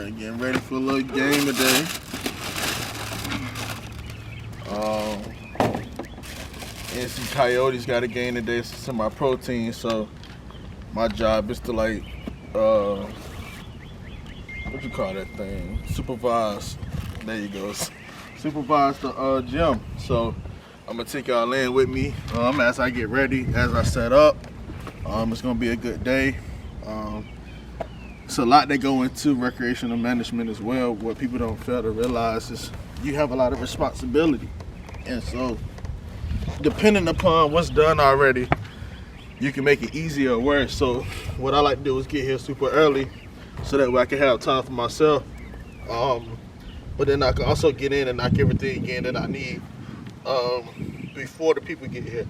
Alright, getting ready for a little game today. NC Coyotes got a game today. It's semi-protein, so my job is to what you call that thing? Supervise. There you go. Supervise the gym. So I'm gonna take y'all in with me as I get ready, as I set up. It's gonna be a good day. It's a lot that go into recreational management as well. What people don't fail to realize is you have a lot of responsibility, and so depending upon what's done already, you can make it easier or worse. So what I like to do is get here super early so that way I can have time for myself. But then I can also get in and knock everything in that I need before the people get here.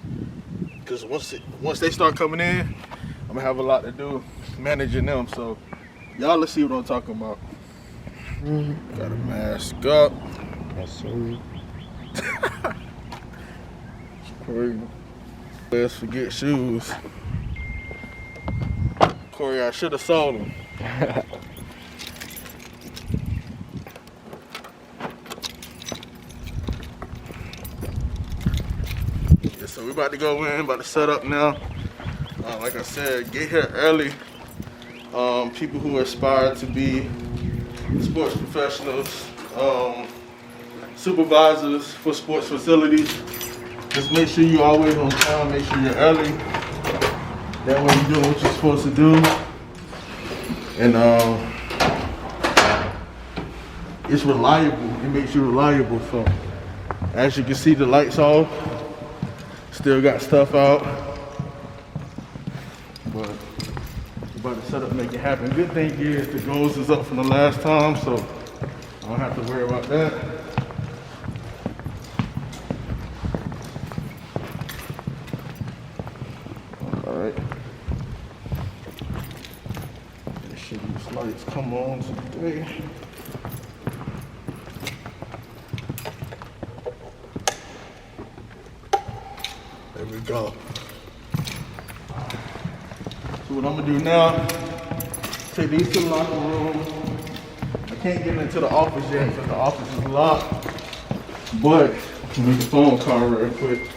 Because once they start coming in, I'm gonna have a lot to do managing them. So y'all, let's see what I'm talking about. Gotta mask up. Yes, sir. Corey, let's forget shoes. Corey, I should have sold them. Yeah, so we about to go in, about to set up now. Like I said, get here early. People who aspire to be sports professionals, supervisors for sports facilities, just make sure you're always on time, make sure you're early. That way you're doing what you're supposed to do. And it's reliable, it makes you reliable. So as you can see, the lights off, still got stuff out. But we're about to set up, make it happen. Good thing is the goals is up from the last time, so I don't have to worry about that. All right. Make sure these lights come on today. There we go. So what I'm gonna do now, take these to the locker room. I can't get into the office yet because the office is locked, but I'll make a phone call real quick.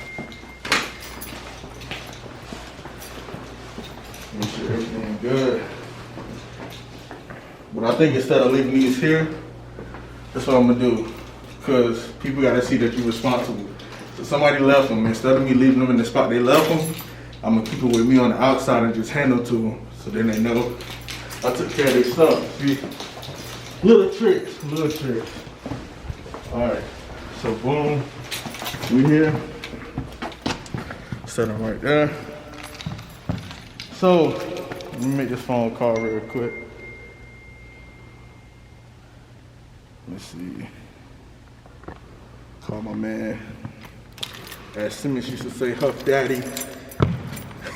Make sure everything's good. But I think instead of leaving these here, that's what I'm gonna do, because people gotta see that you're responsible. So somebody left them, instead of me leaving them in the spot they left them, I'm gonna keep it with me on the outside and just hand them to them, so then they know I took care of their stuff. See? Little tricks. All right, so boom, we here. Set them right there. So let me make this phone call real quick. Let's see. Call my man. As Simmons used to say, Huff Daddy.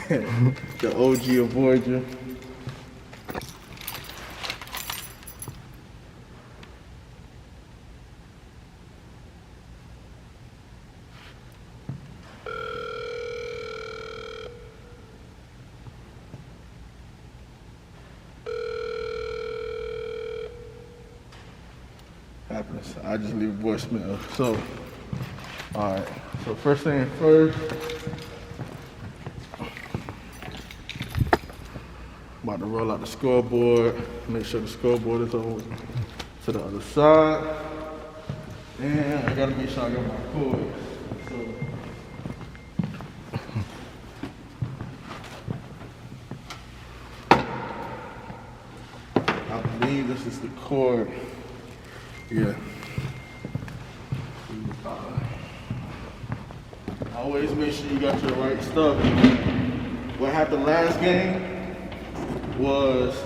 The OG of Voyager. Happens. I just leave a voicemail. So, all right. So first thing first. About to roll out the scoreboard, make sure the scoreboard is over to the other side. And I gotta make sure I got my cord. So, I believe this is the cord. Yeah. Always make sure you got your right stuff. What happened last game was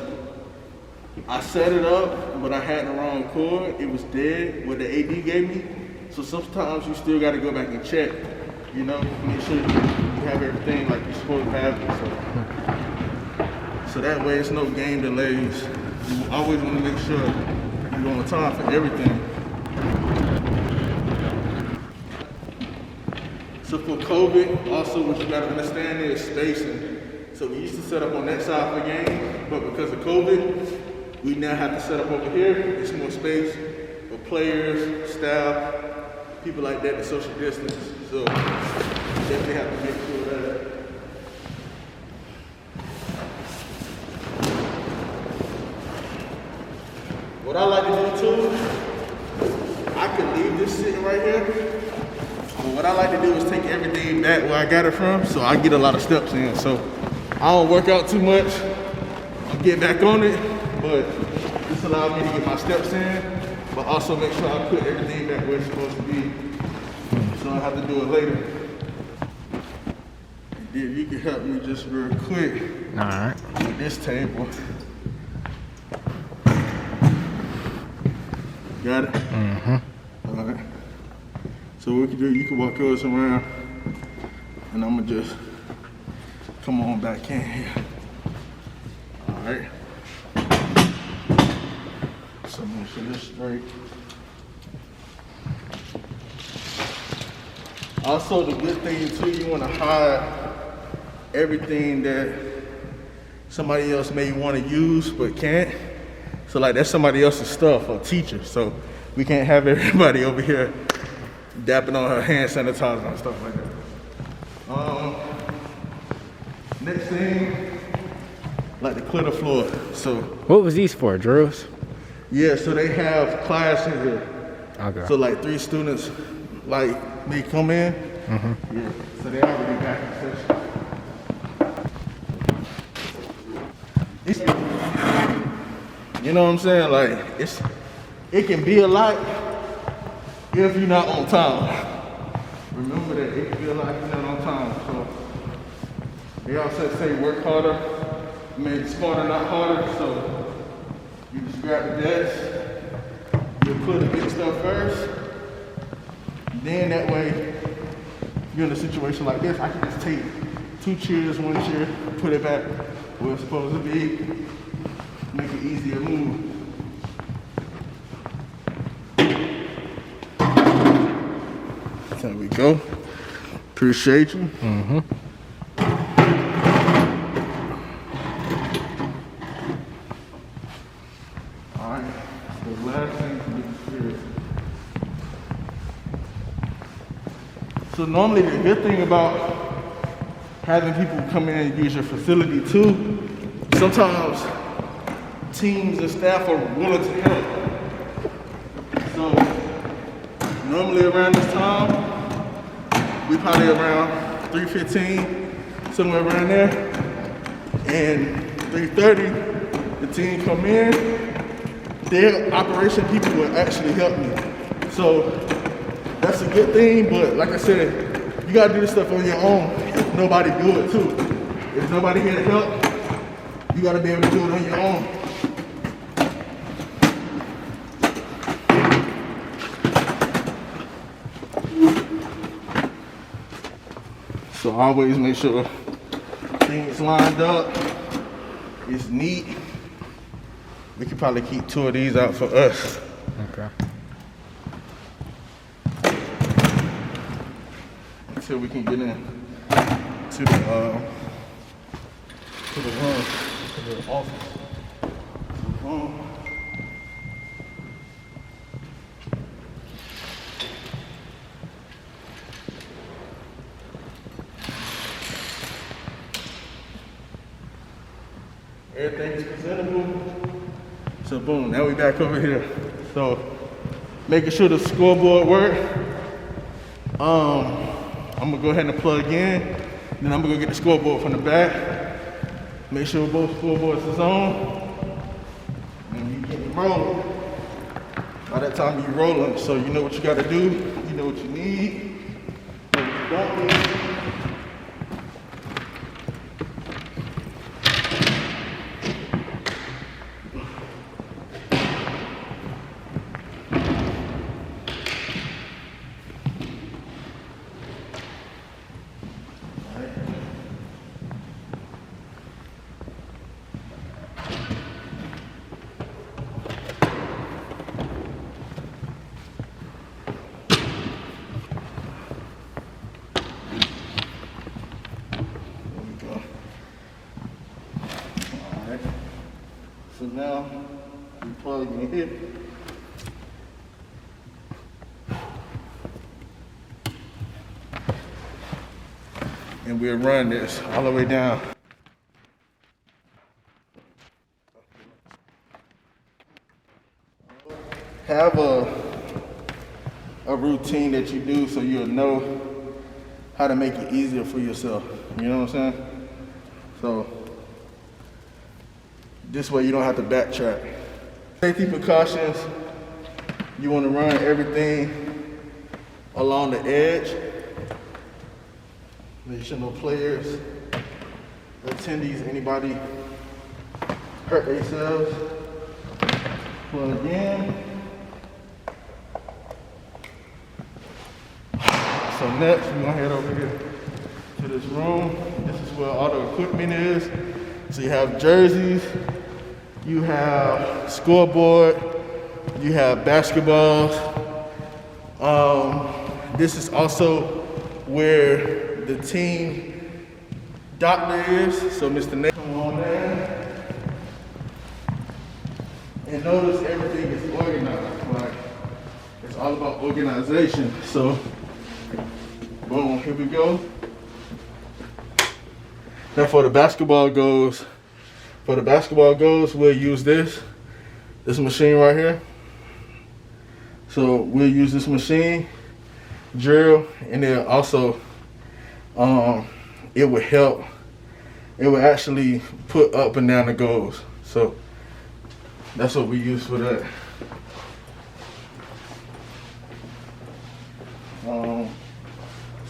I set it up, but I had the wrong cord. It was dead, what the AD gave me. So sometimes you still got to go back and check, you know, make sure you have everything like you're supposed to have it. So that way it's no game delays. You always want to make sure you're on time for everything. So for COVID, also what you got to understand is spacing. So we used to set up on that side for games, but because of COVID, We now have to set up over here. It's more space for players, staff, people like that to social distance. So definitely have to make sure that. What I like to do too, I could leave this sitting right here. But what I like to do is take everything back where I got it from, so I get a lot of steps in. So I don't work out too much. I get back on it, but this allows me to get my steps in, but also make sure I put everything back where it's supposed to be, so I don't have to do it later. And if you can help me just real quick. All right. With this table. Got it? Mm-hmm. All right. So what we can do, you can walk yours around, and I'm gonna just come on back in here. All right. So make sure this straight. Also, the good thing too, you want to hide everything that somebody else may want to use but can't. So like that's somebody else's stuff or teacher. So we can't have everybody over here dapping on her hand sanitizer and stuff like that. Next thing, like the clear the floor. So What was these for, drills? yeah, so they have classes here. Okay. So like 3 students, like they come in. Mm-hmm. Yeah. So they already back in session. You know what I'm saying? Like it can be a lot if you're not on time. Remember that it can be a lot if you're not on time. So they also say work harder, smarter, not harder. So you just grab the desk, you put the big stuff first. Then that way, if you're in a situation like this, I can just take 2 chairs, 1 chair, put it back where it's supposed to be, make it easier move. There we go. Appreciate you. Mm-hmm. All right, the last thing to be clear. So normally the good thing about having people come in and use your facility too, sometimes teams and staff are willing to help. So normally around this time, we probably around 3:15, somewhere around there. And 3:30, the team come in, their operation people will actually help me. So that's a good thing, but like I said, you gotta do this stuff on your own if nobody do it too. If nobody here to help, you gotta be able to do it on your own. So always make sure things lined up, it's neat. We could probably keep 2 of these out for us. Okay. Until we can get in to the room, to the office. To the room. Everything is presentable. So boom, now we back over here. So making sure the scoreboard work. I'm gonna go ahead and plug in, then I'm gonna go get the scoreboard from the back. Make sure both scoreboards is on, and you get it rolling. By that time you rolling, so you know what you gotta do, you know what you need, what you don't need. So now plug in here. And we'll run this all the way down. Have a routine that you do so you'll know how to make it easier for yourself. You know what I'm saying? So this way you don't have to backtrack. Safety precautions, you want to run everything along the edge. Make sure no players, attendees, anybody hurt themselves. Plug in. So next, we're gonna head over here to this room. This is where all the equipment is. So you have jerseys, you have scoreboard, you have basketballs. This is also where the team doctor is. So Mr. Nate, come on there. And notice everything is organized. Like, it's all about organization. So boom, here we go. Now for the basketball goals, we'll use this machine right here. So we'll use this machine, drill, and then also it will help. It will actually put up and down the goals. So that's what we use for that.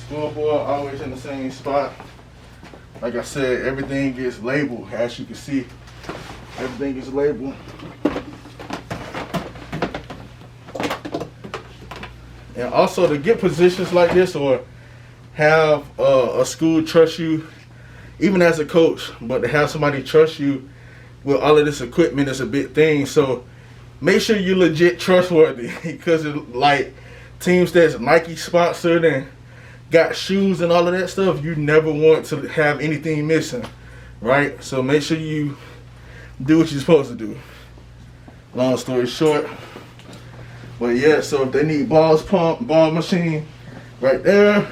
Scoreboard always in the same spot. Like I said, everything gets labeled. As you can see, everything is labeled. And also to get positions like this or have a school trust you, even as a coach, but to have somebody trust you with all of this equipment is a big thing. So make sure you're legit trustworthy because like teams that's Nike sponsored and got shoes and all of that stuff, you never want to have anything missing, right? So make sure you do what you're supposed to do. Long story short. But yeah, so if they need balls pump, ball machine right there.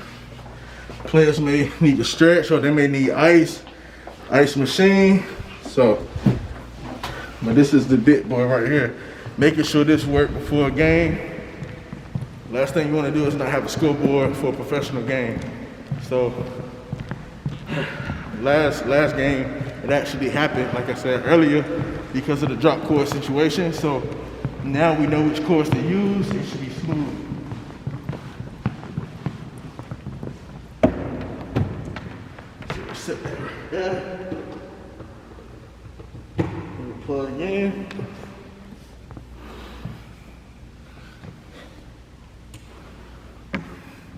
Players may need to stretch or they may need ice machine. So, but this is the big boy right here. Making sure this works before a game. Last thing you want to do is not have a scoreboard for a professional game. So, last game, it actually happened, like I said earlier, because of the drop course situation. So now we know which course to use. It should be smooth. So set that right there. Plug in.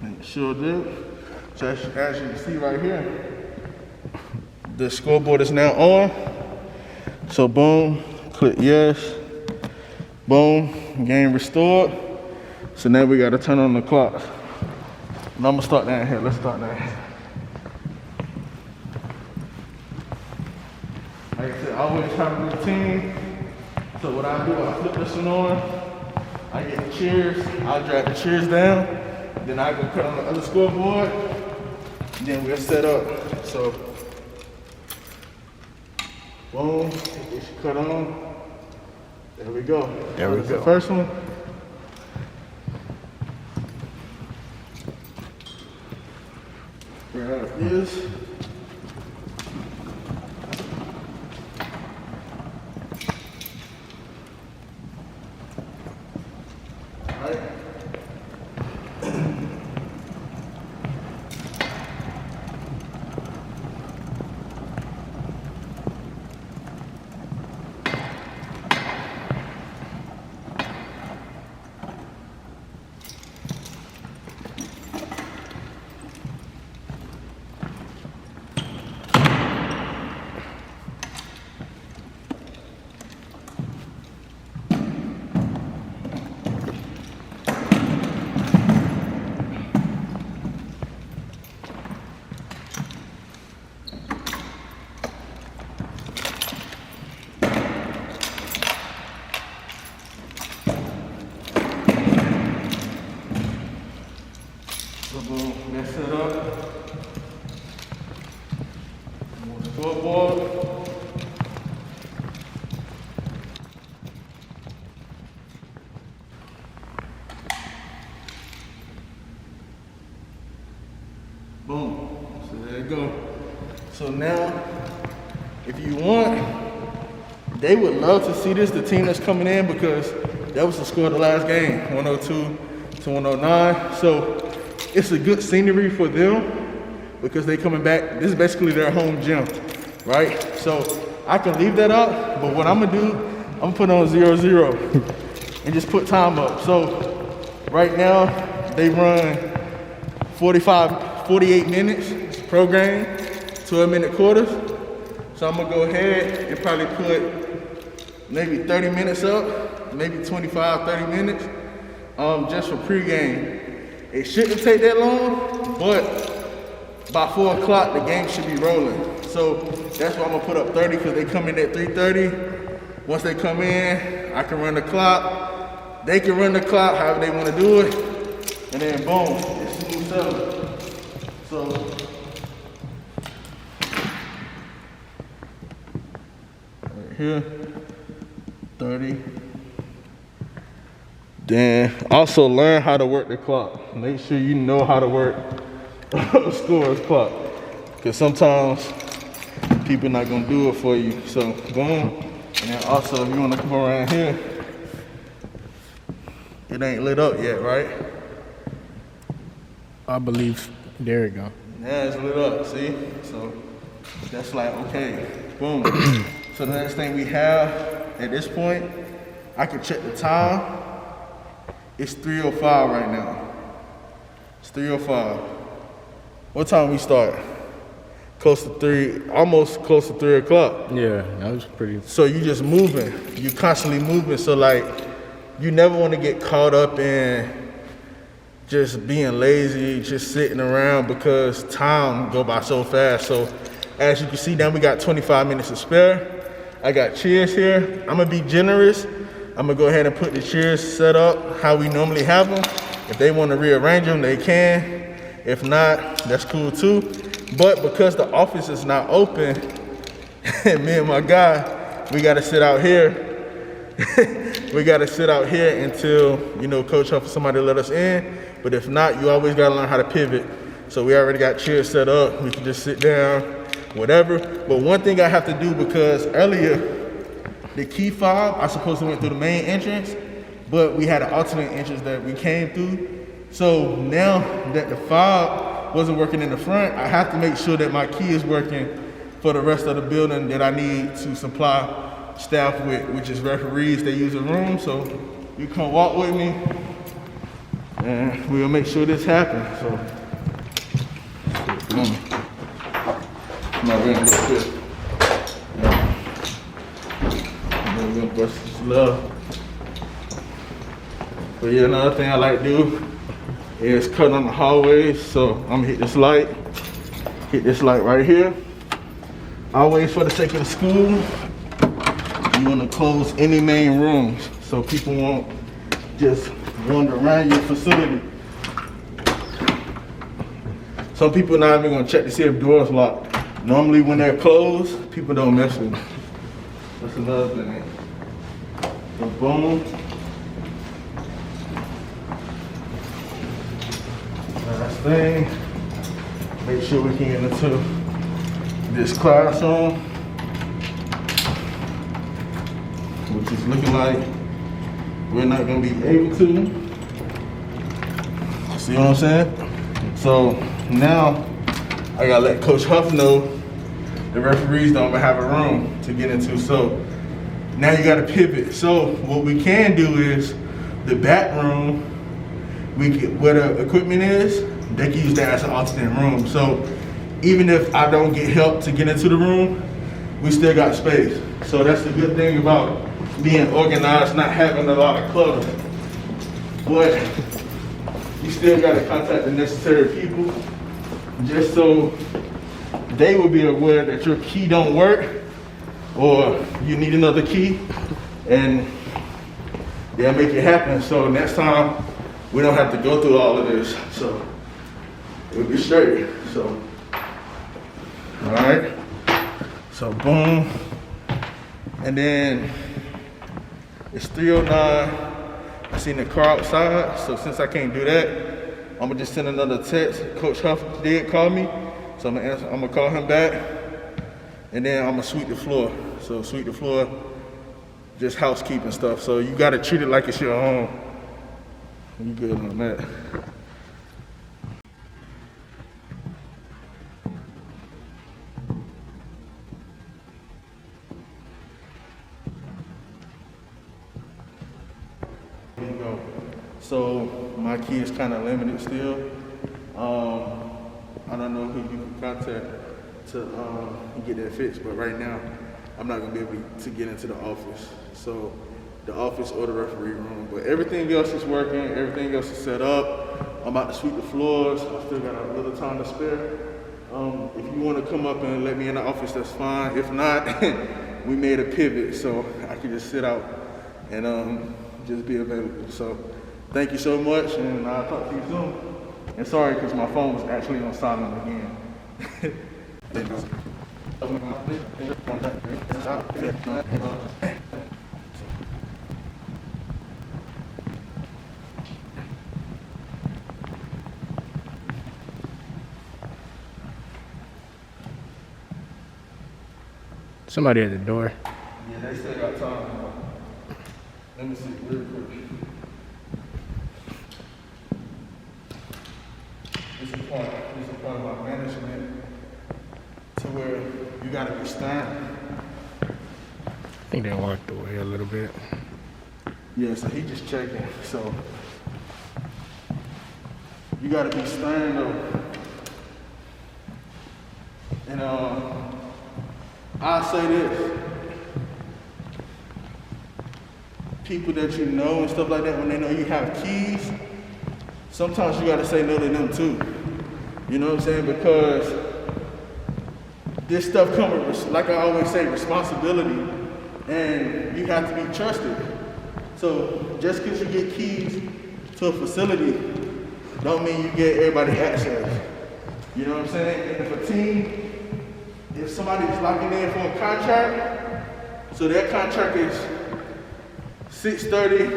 Make sure that, so as you can see right here, the scoreboard is now on. So boom, click yes. Boom, game restored. So now we gotta turn on the clock. And I'm gonna start down here. Let's start down here. Like I said, I always have a routine. So what I do, I flip this one on. I get the chairs. I drag the chairs down. Then I go cut on the other scoreboard. And then we're set up. So, boom, it should cut on. There we go. There we That's go. The first one. Grab this. All right. scoreboard. Boom. So there you go. So now, if you want, they would love to see this, the team that's coming in, because that was the score of the last game, 102 to 109. So it's a good scenery for them because they coming back. This is basically their home gym, right? So I can leave that up, but what I'm gonna do, I'm gonna put on 0-0 and just put time up. So right now, they run 48 minutes, it's a program, 12-minute quarters. So I'm gonna go ahead and probably put maybe 30 minutes up, maybe 25, 30 minutes, just for pregame. It shouldn't take that long, but by 4 o'clock, the game should be rolling. So that's why I'm gonna put up 30, because they come in at 3:30. Once they come in, I can run the clock. They can run the clock however they wanna do it. And then boom, it's smooth sailing. So, right here, 30. Then also learn how to work the clock. Make sure you know how to work a scorer's clock. Because sometimes people not gonna do it for you. So boom. And then also if you wanna come around here, it ain't lit up yet, right? I believe. There you go. Yeah, it's lit up, see? So that's like, okay, boom. So the next thing we have at this point, I can check the time. It's 3:05 right now. It's 3:05. What time we start? Close to 3, almost close to 3 o'clock. Yeah, that was pretty. So you just moving, you constantly moving. So like, you never want to get caught up in just being lazy, just sitting around, because time go by so fast. So as you can see, now we got 25 minutes to spare. I got chairs here. I'm gonna be generous. I'm gonna go ahead and put the chairs set up how we normally have them. If they want to rearrange them, they can. If not, that's cool too. But because the office is not open, me and my guy, we gotta sit out here. We gotta sit out here until, you know, Coach Huff or somebody let us in. But if not, you always gotta learn how to pivot. So we already got chairs set up. We can just sit down, whatever. But one thing I have to do, because earlier, the key fob, I supposed to went through the main entrance, but we had an alternate entrance that we came through. So now that the fob wasn't working in the front, I have to make sure that my key is working for the rest of the building that I need to supply staff with, which is referees. They use a room, so you come walk with me, and we'll make sure this happens. So, come on, real quick. We're gonna bust this love. But yeah, another thing I like to do is cut on the hallways. So I'm gonna hit this light right here. Always for the sake of the school, you wanna close any main rooms so people won't just wander around your facility. Some people not even gonna check to see if doors locked. Normally when they're closed, people don't mess with them. That's another thing. So boom. Last thing, make sure we can get into this classroom, which is looking like we're not gonna be able to. See what I'm saying? So now I gotta let Coach Huff know the referees don't have a room to get into. So now you gotta pivot. So what we can do is the back room, where the equipment is, they can use that as an alternate room. So even if I don't get help to get into the room, we still got space. So that's the good thing about being organized, not having a lot of clutter. But you still gotta contact the necessary people just so they will be aware that your key don't work or you need another key, and they'll make it happen. So next time we don't have to go through all of this. So it'll be straight. So, all right. So boom. And then it's 3:09. I seen the car outside, so since I can't do that, I'm gonna just send another text. Coach Huff did call me, so I'm gonna call him back, and then I'm gonna sweep the floor. So sweep the floor, just housekeeping stuff. So you gotta treat it like it's your own. You good on that? Here you go. So my key is kind of limited still. I don't know who you can contact to get that fixed, but right now I'm not gonna be able to get into the office. So the office or the referee room, but everything else is working. Everything else is set up. I'm about to sweep the floors. I still got a little time to spare. If you want to come up and let me in the office, that's fine. If not, we made a pivot so I can just sit out and just be available. So thank you so much, and I'll talk to you soon. And sorry, because my phone was actually on silent again. Somebody at the door. Yeah, they still got time. Let me see real quick. This is part of my management to where you gotta be stern. I think they walked away a little bit. Yeah, so he just checking. So you gotta be stern though. And I'll say this. People that you know and stuff like that, when they know you have keys, sometimes you gotta say no to them too. You know what I'm saying? Because this stuff comes with, like I always say, responsibility, and you have to be trusted. So just because you get keys to a facility, don't mean you get everybody access. You know what I'm saying? And if a team, if somebody is locking in for a contract, so that contract is 3:30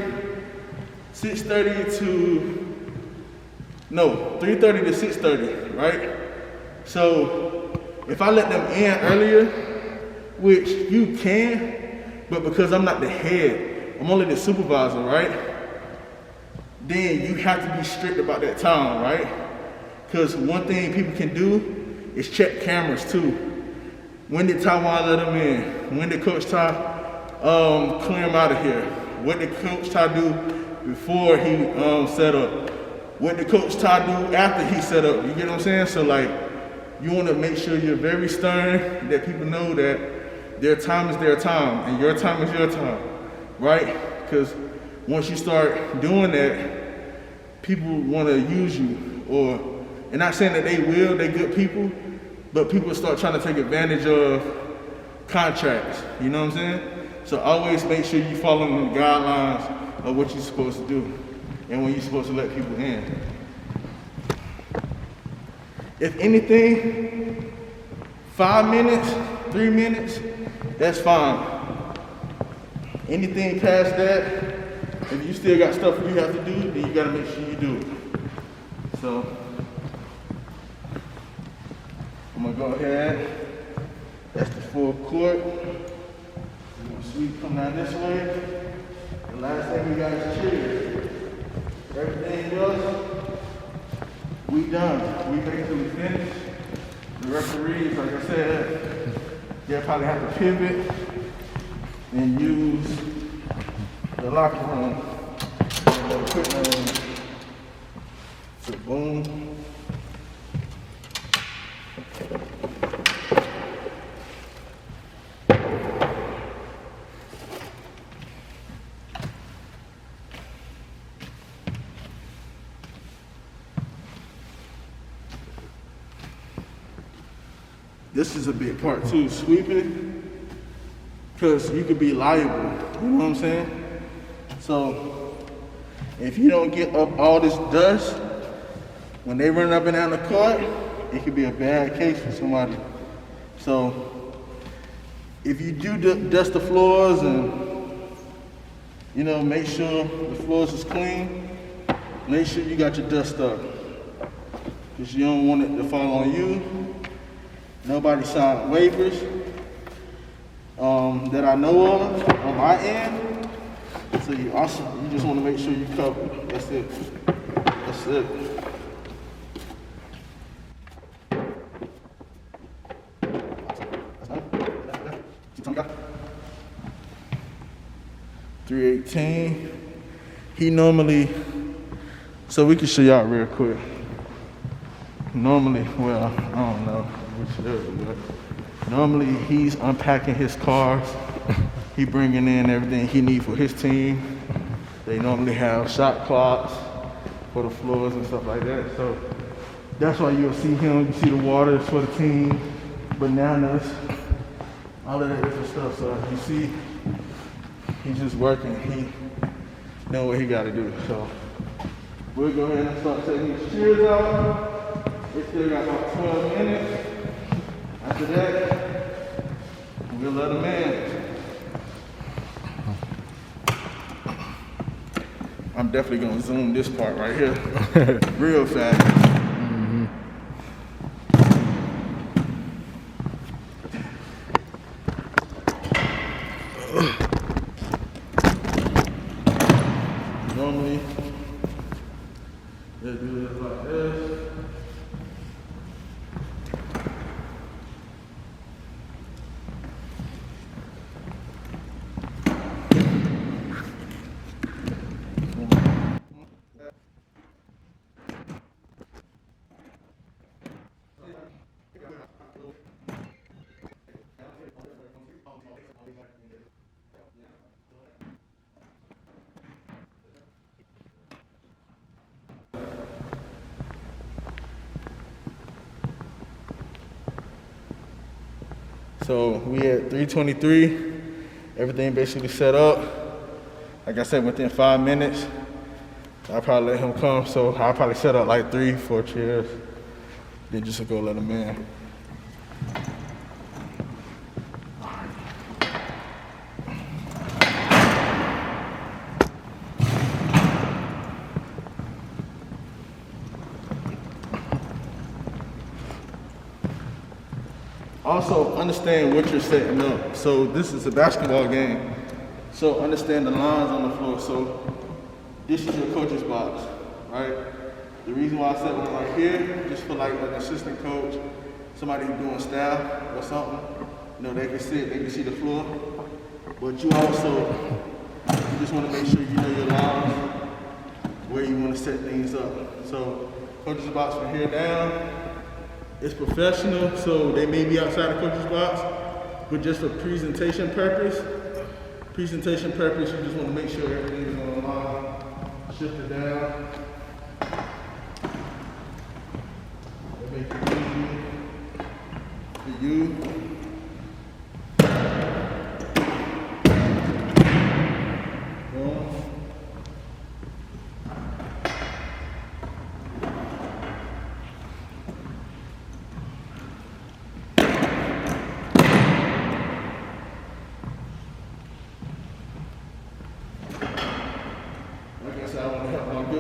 to 6:30, right? So if I let them in earlier, which you can, but because I'm not the head, I'm only the supervisor, right? Then you have to be strict about that time, right? Because one thing people can do is check cameras too. When did Taiwan let him in? When did Coach Ty clear him out of here? What did Coach Ty do before he set up? What did Coach Ty do after he set up? You get what I'm saying? So like, you want to make sure you're very stern, that people know that their time is their time and your time is your time, right? Because once you start doing that, people want to use you, and not saying that they will, they're good people, but people start trying to take advantage of contracts, you know what I'm saying? So always make sure you follow the guidelines of what you're supposed to do and when you're supposed to let people in. If anything, 5 minutes, 3 minutes, that's fine. Anything past that, if you still got stuff you have to do, then you gotta make sure you do it. So, I'm gonna go ahead. That's the full court. We're gonna sweep, come down this way. The last thing we got is chairs. Everything else, we done. We basically finished. The referees, like I said, they'll probably have to pivot and use the locker room and the equipment room. So boom. This is a big part too, sweeping, because you could be liable, you know what I'm saying? So if you don't get up all this dust, when they run up and down the court, it could be a bad case for somebody. So if you do dust the floors and, you know, make sure the floors is clean, make sure you got your dust up. Because you don't want it to fall on you. Nobody signed waivers that I know of on my end. So you just want to make sure you cover. That's it. That's it. $318. He normally, so we can show y'all real quick. Normally, well, I don't know, but normally he's unpacking his cars. He bringing in everything he needs for his team. They normally have shot clocks for the floors and stuff like that. So that's why you'll see him. You see the waters for the team, bananas, all of that different stuff. So you see, he's just working. He know what he got to do. So we'll go ahead and start taking these chairs out. We still got about 12 minutes. After that, we'll let them in. I'm definitely gonna zoom this part right here real fast. Normally, they'll do this like this. So we at 323, everything basically set up. Like I said, within 5 minutes, I'll probably let him come. So I'll probably set up like 3-4 chairs, then just go let him in. Also, understand what you're setting up. So this is a basketball game. So understand the lines on the floor. So this is your coach's box, right? The reason why I set one right here, just for like an assistant coach, somebody who's doing staff or something, you know, they can see the floor. But you also just want to make sure you know your lines, where you want to set things up. So coach's box from here down. It's professional, so they may be outside the coach's box, but just for presentation purpose, you just want to make sure everything is on the line, shift it down. That makes it easy for you.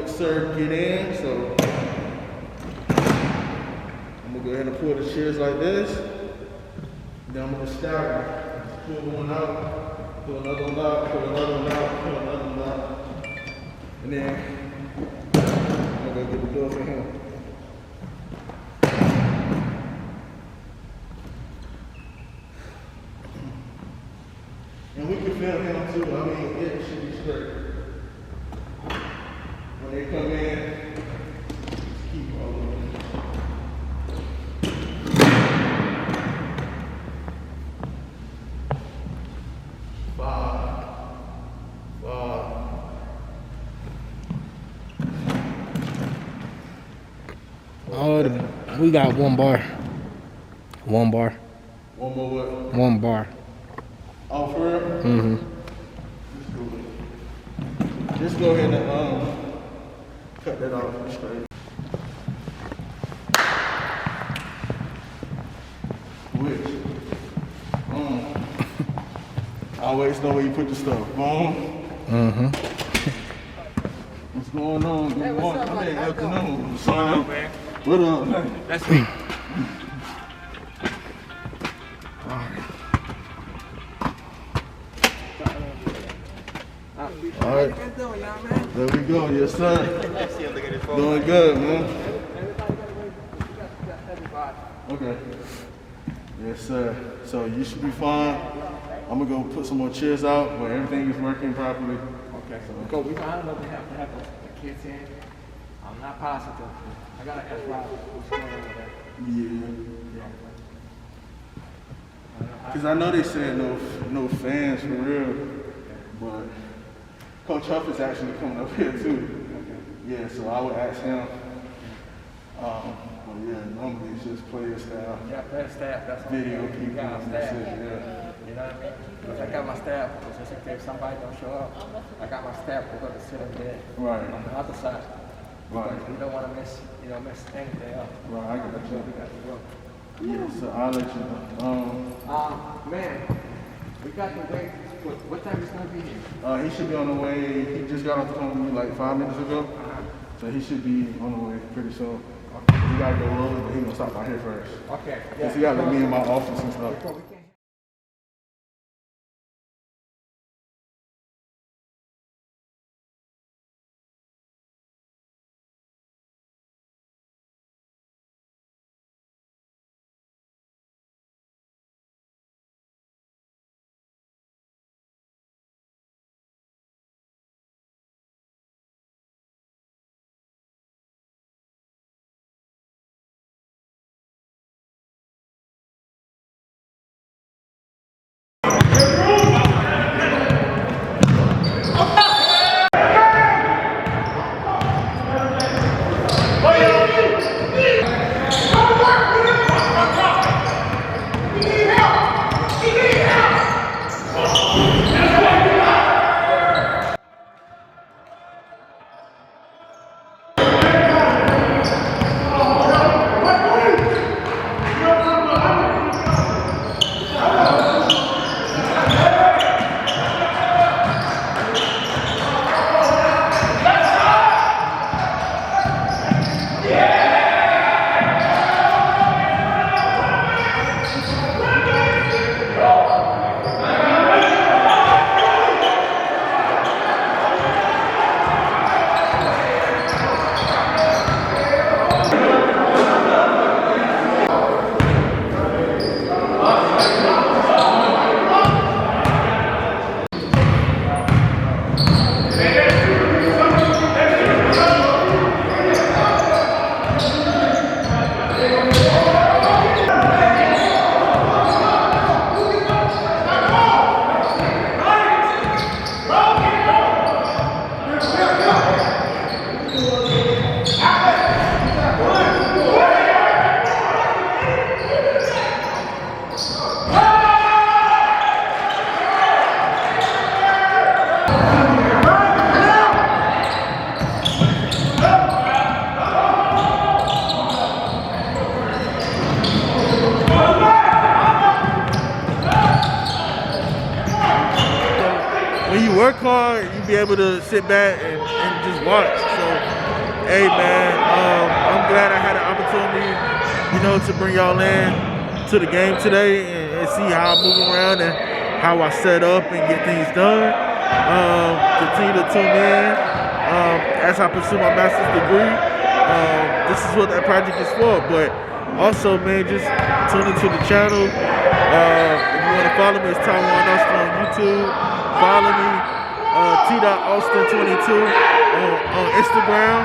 Sir, get in, so I'm gonna go ahead and pull the chairs like this. Then I'm gonna stagger. Pull one out, pull another one out, pull another one out, pull another one out. And then I'm gonna go get the door for him. And we can film him too. I mean, it should be straight. When they come in, keep rolling. Five. We got one bar. One bar. One more what? One bar. Oh, for real? Mm-hmm. Just go ahead and cut that off straight. Which, Always know where you put your stuff. Boom. Mm-hmm. What's going on? Good morning. Up, Hey, Mike? afternoon. What's going on, man? What up? That's me. All right. There we go. Yes, sir. Doing good, man. Okay. Yes, sir. So you should be fine. I'm gonna go put some more chairs out where everything is working properly. Okay. Go. We don't know if they have to have the kids in. I'm not positive. I gotta ask Rob what's going on with that. Yeah. Cause I know they said no fans for real, but Coach Huff is actually coming up here too. Yeah, so I would ask him. But yeah, normally it's just player staff. Yeah, player staff. That's all. Video You people. got my That's staff. it, yeah. You know what I mean? Because I got my staff. Just in case somebody don't show up, I got my staff. We're gonna sit in there Right. on the other side. Right. Because we don't want to miss anything up. Right, I got So you. we got to work. Yeah, so I'll let you know. Man, we got the wait. What time is gonna be here? He should be on the way. He just got off the phone with me like 5 minutes ago. So he should be on the way pretty soon. We gotta go low, but he gonna stop by here first. Okay. Cause he gotta let me in my office and stuff. Before we can- When you work hard, you be able to sit back and just watch. So, hey man, I'm glad I had an opportunity, to bring y'all in to the game today and see how I move around and how I set up and get things done. Continue to tune in as I pursue my master's degree. This is what that project is for. But also, man, just tune into the channel. If you want to follow me, it's Taiwan Austin on YouTube. Follow me, T.Austin22 on Instagram.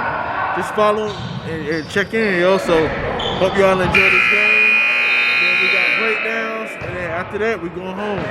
Just follow and check in. Also, hope y'all enjoy this game. Then we got breakdowns, and then after that, we going home.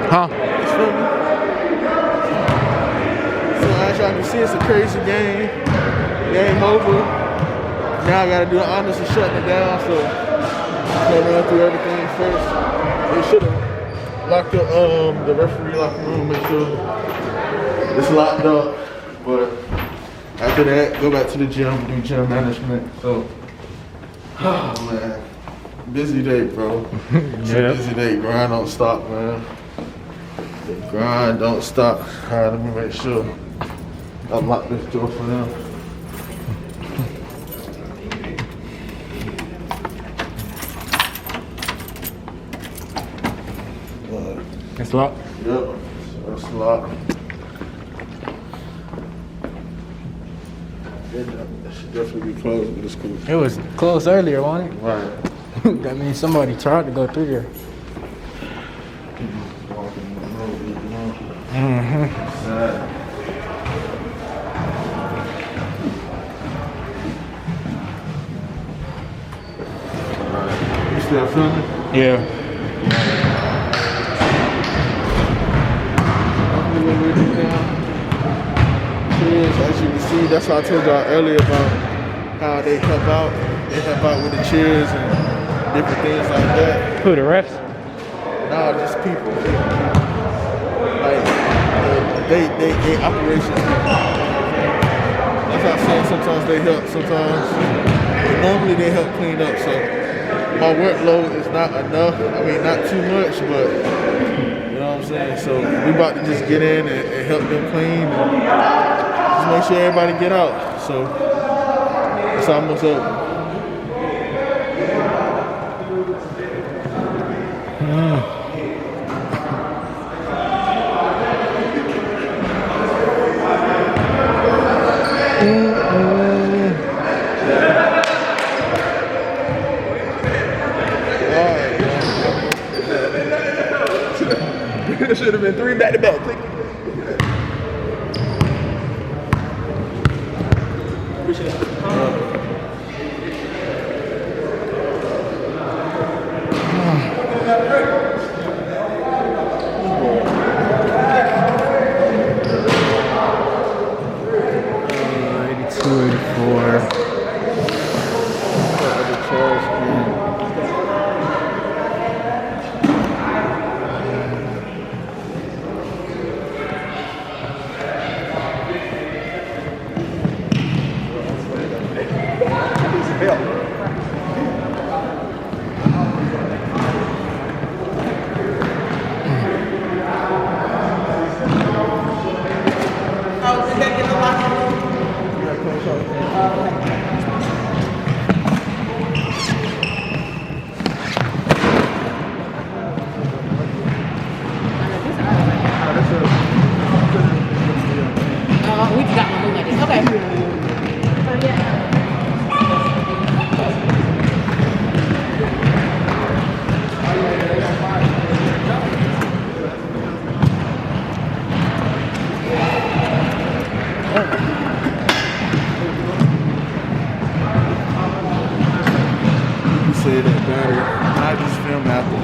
Huh? It's filming. So as y'all can see, it's a crazy game. Game over. Now I gotta do the honors of shutting it down, so I'm gonna run through everything first. They should have locked the referee locker room, make sure it's locked up. But after that, go back to the gym, do gym management. So, oh man, busy day, bro. It's a busy day. Grind don't stop, man. The grind don't stop. All right, let me make sure I lock this door for them. It's locked. Yep, that's locked. That should definitely be closed, but it's cool. It was closed earlier, wasn't it? Right. That means somebody tried to go through there. You still filming? Yeah. As you can see, that's what I told y'all earlier about how they help out. They help out with the cheers and different things like that. Who, the refs? Nah, just people. Like they operations. That's what I'm saying. Sometimes they help. Sometimes normally they help clean up. So my workload is not enough. I mean, not too much, but you know what I'm saying. So we about to just get in and help them clean. And just make sure everybody get out. So it's almost over. It should have been 3 back-to-back. Click. Appreciate it. We just got one look like this. Okay. Yeah. You say that better. I just film after.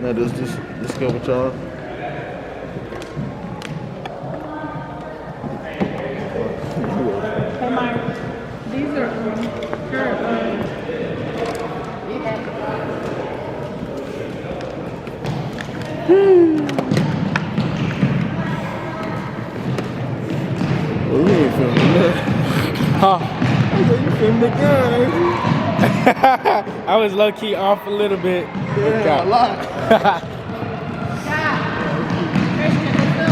Yeah, this go with y'all. Hey, Mike. These are her. Oh, you ain't filming that. Huh? You filming the gun. I was low key off a little bit. Yeah, a lot. Christian, let's go.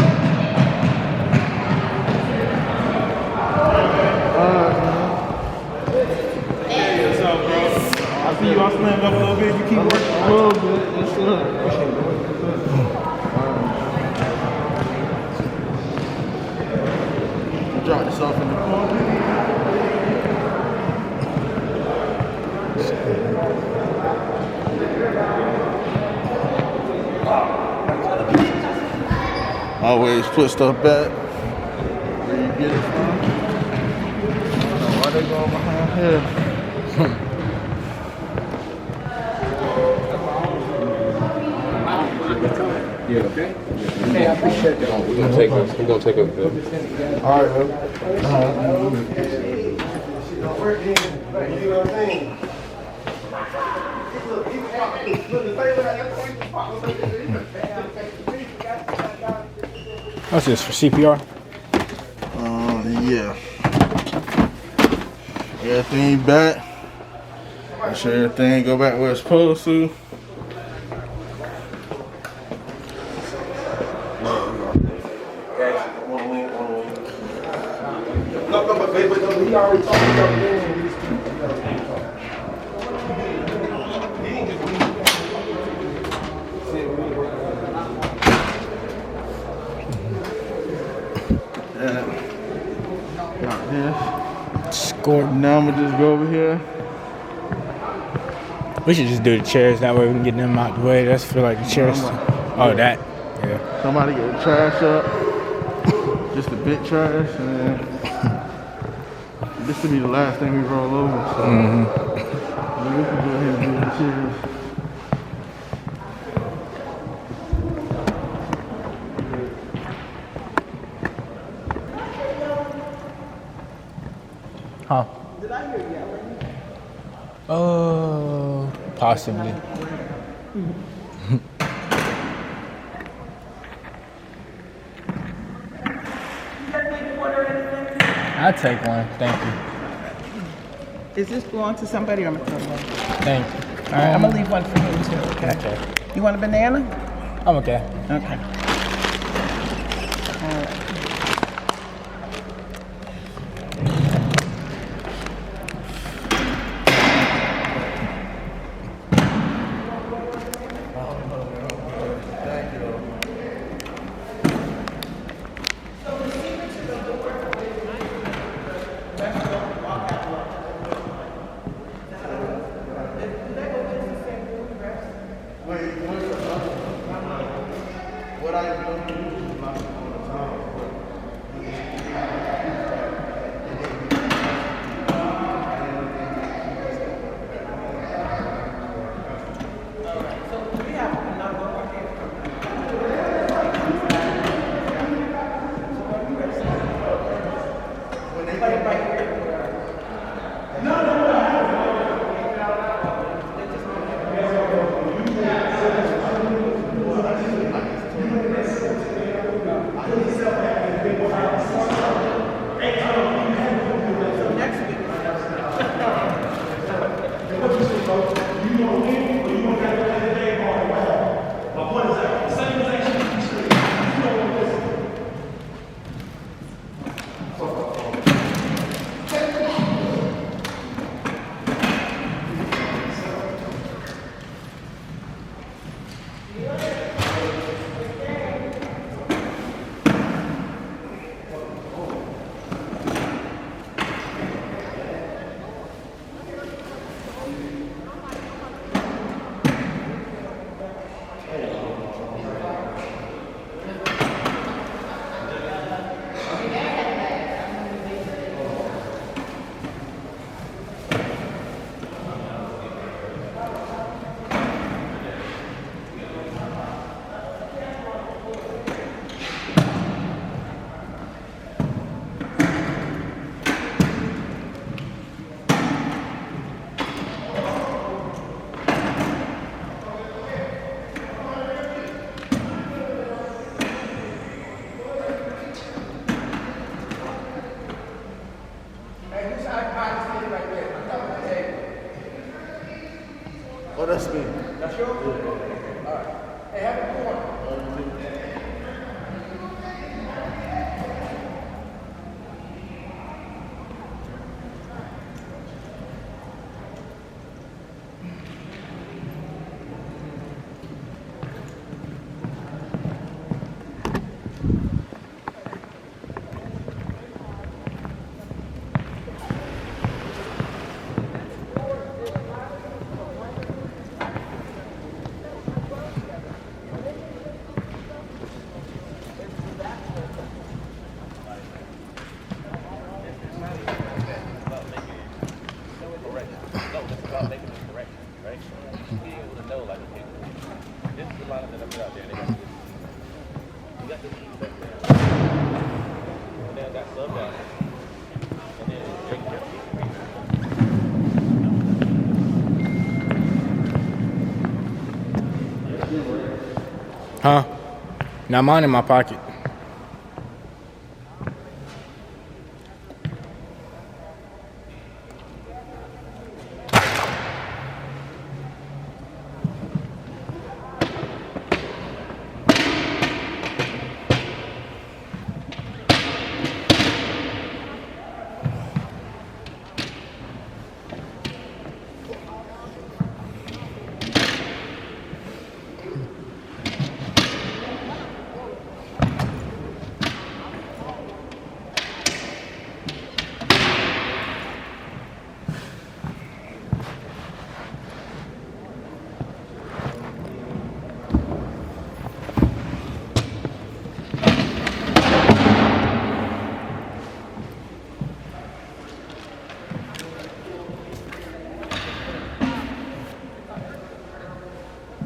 What's up, bro? I see you all slammed up a little bit. You keep working a little bit. Yes, sir. Drop this off in the corner. Always put stuff back where you get it from. I don't know why they going behind here. Yeah, okay? Hey, I appreciate that. We're gonna take us. We're gonna take us there. All right, bro. What's this for CPR? Yeah. Everything back. Make sure everything go back where it's supposed to. We already talked about Like this. Score. Now I'm gonna just go over here. We should just do the chairs. That way we can get them out the way. That's for like the chairs. Oh, that. Yeah. Somebody get the trash up. Just the bit trash, and then this will be the last thing we roll over. So we can go ahead and do the chairs. Huh? Did I hear yelling? Possibly. I'll take one. Thank you. Is this going to somebody or am I going to Thank you. I'm going to leave one for you too, okay? Okay. You want a banana? I'm okay. Okay. All right. What I don't do is lock it all the time. that's me. That's yours? All right. Hey, have a good one. Huh? Now mine in my pocket.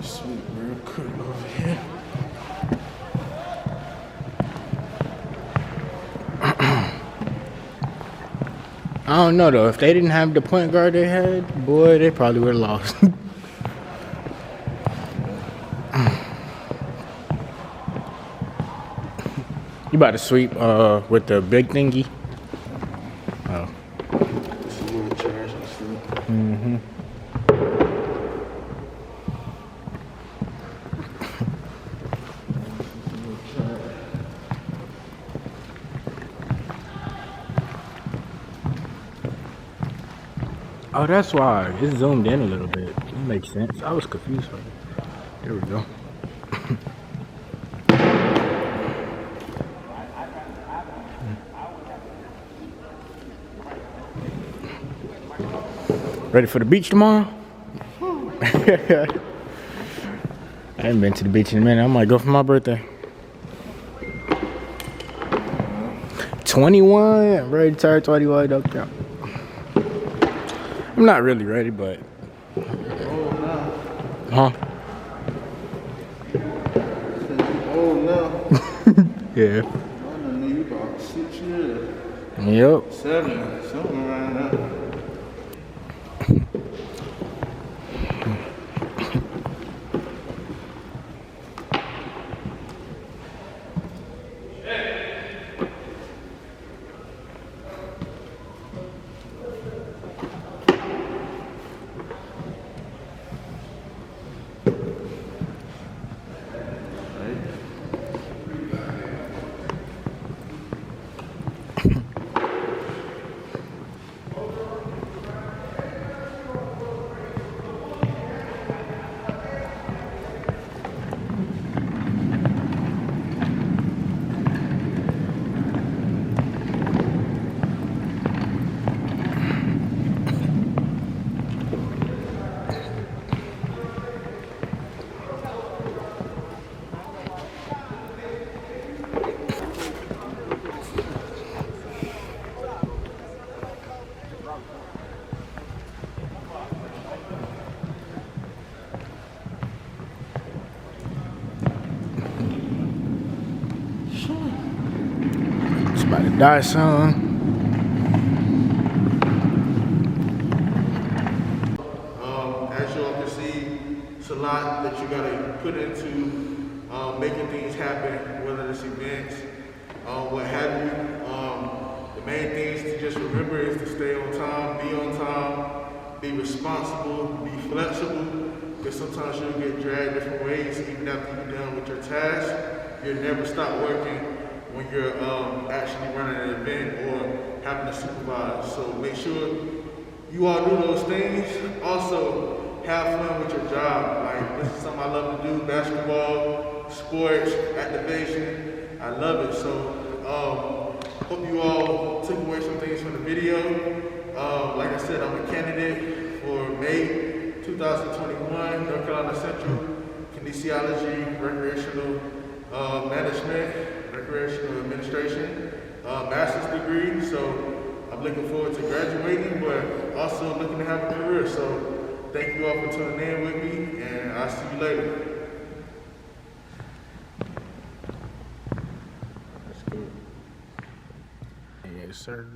Sweet, real quick over here. I don't know though. If they didn't have the point guard they had, boy, they probably would have lost. You about to sweep with the big thingy? Oh. It's a little trash and stuff. Mm-hmm. Oh, that's why it's zoomed in a little bit. It makes sense. I was confused. There we go. Ready for the beach tomorrow? I haven't been to the beach in a minute. I might go for my birthday. 21. Ready to turn 21. Don't count. I'm not really ready, but. Huh? Oh no. Yeah. I done knew you about 6 years. Yep. 7, something around there. It's about to die soon. As you all can see, it's a lot that you gotta put into making things happen, whether it's events, what have you. The main things to just remember is to stay on time, be responsible, be flexible, because sometimes you'll get dragged different ways even after you're done with your task. You'll never stop working when you're actually running an event or having to supervise. So make sure you all do those things. Also, have fun with your job. Like, this is something I love to do, basketball, sports, activation. I love it. So hope you all took away some things from the video. Like I said, I'm a candidate for May 2021, North Carolina Central, kinesiology, recreational management, recreational administration, master's degree. So I'm looking forward to graduating, but also looking to have a career. So thank you all for tuning in with me, and I'll see you later. That's good. Yes, sir.